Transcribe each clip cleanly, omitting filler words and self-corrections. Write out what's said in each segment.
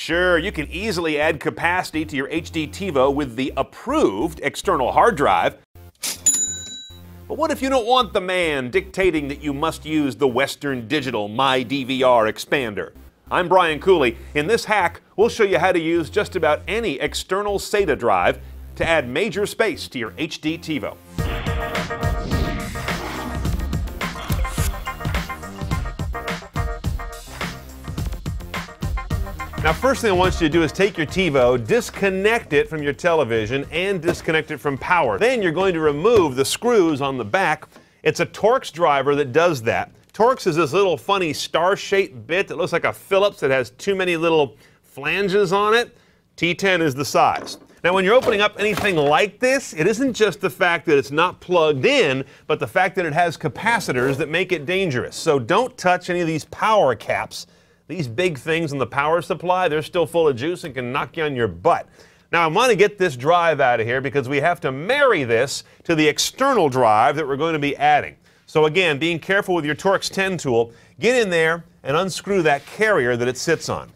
Sure, you can easily add capacity to your HD TiVo with the approved external hard drive. But what if you don't want the man dictating that you must use the Western Digital MyDVR expander? I'm Brian Cooley. In this hack, we'll show you how to use just about any external SATA drive to add major space to your HD TiVo. Now, first thing I want you to do is take your TiVo, disconnect it from your television, and disconnect it from power. Then you're going to remove the screws on the back. It's a Torx driver that does that. Torx is this little funny star-shaped bit that looks like a Phillips that has too many little flanges on it. T10 is the size. Now, when you're opening up anything like this, it isn't just the fact that it's not plugged in, but the fact that it has capacitors that make it dangerous. So don't touch any of these power caps. These big things in the power supply, they're still full of juice and can knock you on your butt. Now, I want to get this drive out of here because we have to marry this to the external drive that we're going to be adding. So again, being careful with your Torx 10 tool, get in there and unscrew that carrier that it sits on.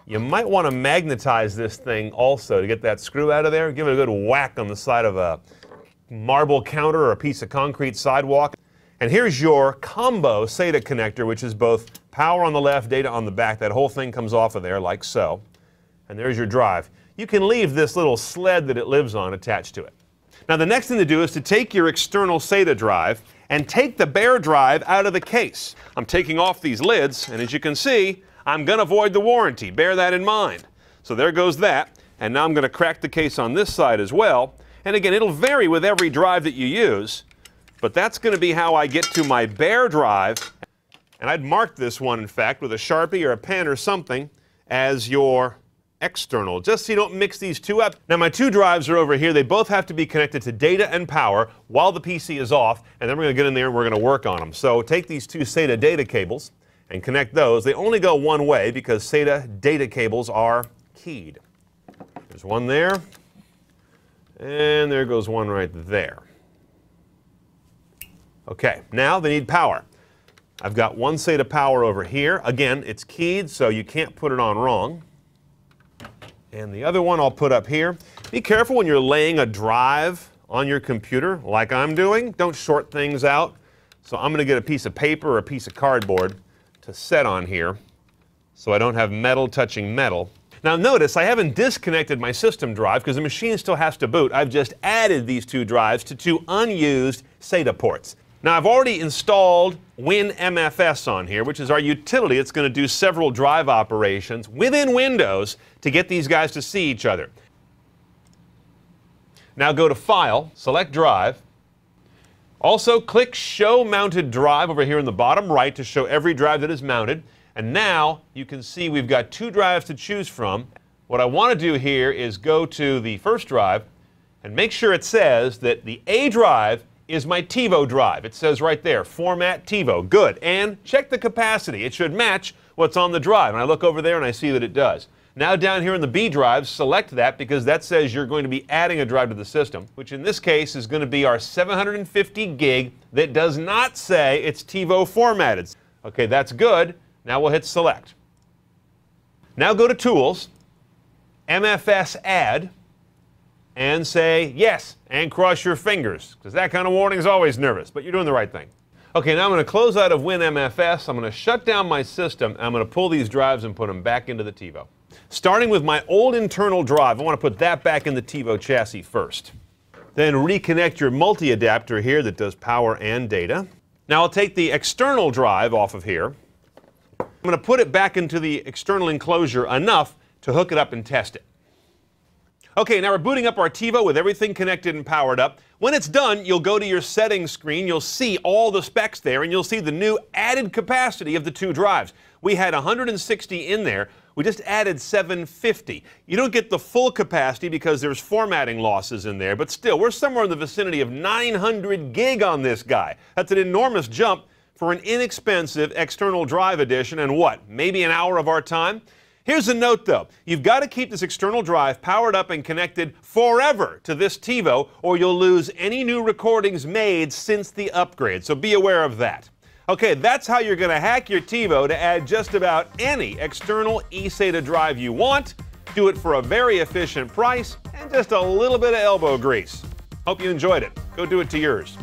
You might want to magnetize this thing also to get that screw out of there. Give it a good whack on the side of a marble counter or a piece of concrete sidewalk. And here's your combo SATA connector, which is both power on the left, data on the back. That whole thing comes off of there like so. And there's your drive. You can leave this little sled that it lives on attached to it. Now, the next thing to do is to take your external SATA drive and take the bare drive out of the case. I'm taking off these lids, and as you can see, I'm going to void the warranty. Bear that in mind. So there goes that. And now I'm going to crack the case on this side as well. And again, it'll vary with every drive that you use. But that's going to be how I get to my bare drive. And I'd mark this one, in fact, with a Sharpie or a pen or something as your external, just so you don't mix these two up. Now, my two drives are over here. They both have to be connected to data and power while the PC is off, and then we're going to get in there and we're going to work on them. So take these two SATA data cables and connect those. They only go one way because SATA data cables are keyed. There's one there, and there goes one right there. Okay, now they need power. I've got one SATA power over here. Again, it's keyed, so you can't put it on wrong. And the other one I'll put up here. Be careful when you're laying a drive on your computer, like I'm doing. Don't short things out. So I'm going to get a piece of paper or a piece of cardboard to set on here so I don't have metal touching metal. Now notice I haven't disconnected my system drive because the machine still has to boot. I've just added these two drives to two unused SATA ports. Now, I've already installed WinMFS on here, which is our utility. It's going to do several drive operations within Windows to get these guys to see each other. Now go to File, select Drive. Also, click Show Mounted Drive over here in the bottom right to show every drive that is mounted. And now you can see we've got two drives to choose from. What I want to do here is go to the first drive and make sure it says that the A drive is my TiVo drive. It says right there, Format TiVo. Good. And check the capacity. It should match what's on the drive. And I look over there and I see that it does. Now down here in the B drive, select that because that says you're going to be adding a drive to the system, which in this case is going to be our 750 gig that does not say it's TiVo formatted. Okay, that's good. Now we'll hit Select. Now go to Tools, MFS Add, and say yes, and cross your fingers, because that kind of warning is always nervous, but you're doing the right thing. Okay, now I'm going to close out of WinMFS, I'm going to shut down my system, and I'm going to pull these drives and put them back into the TiVo. Starting with my old internal drive, I want to put that back in the TiVo chassis first. Then reconnect your multi-adapter here that does power and data. Now I'll take the external drive off of here. I'm going to put it back into the external enclosure enough to hook it up and test it. Okay, now we're booting up our TiVo with everything connected and powered up. When it's done, you'll go to your settings screen, you'll see all the specs there, and you'll see the new added capacity of the two drives. We had 160 in there, we just added 750. You don't get the full capacity because there's formatting losses in there, but still, we're somewhere in the vicinity of 900 gig on this guy. That's an enormous jump for an inexpensive external drive edition, and what, maybe an hour of our time? Here's a note though, you've got to keep this external drive powered up and connected forever to this TiVo or you'll lose any new recordings made since the upgrade, so be aware of that. Okay, that's how you're going to hack your TiVo to add just about any external eSATA drive you want. Do it for a very efficient price and just a little bit of elbow grease. Hope you enjoyed it. Go do it to yours.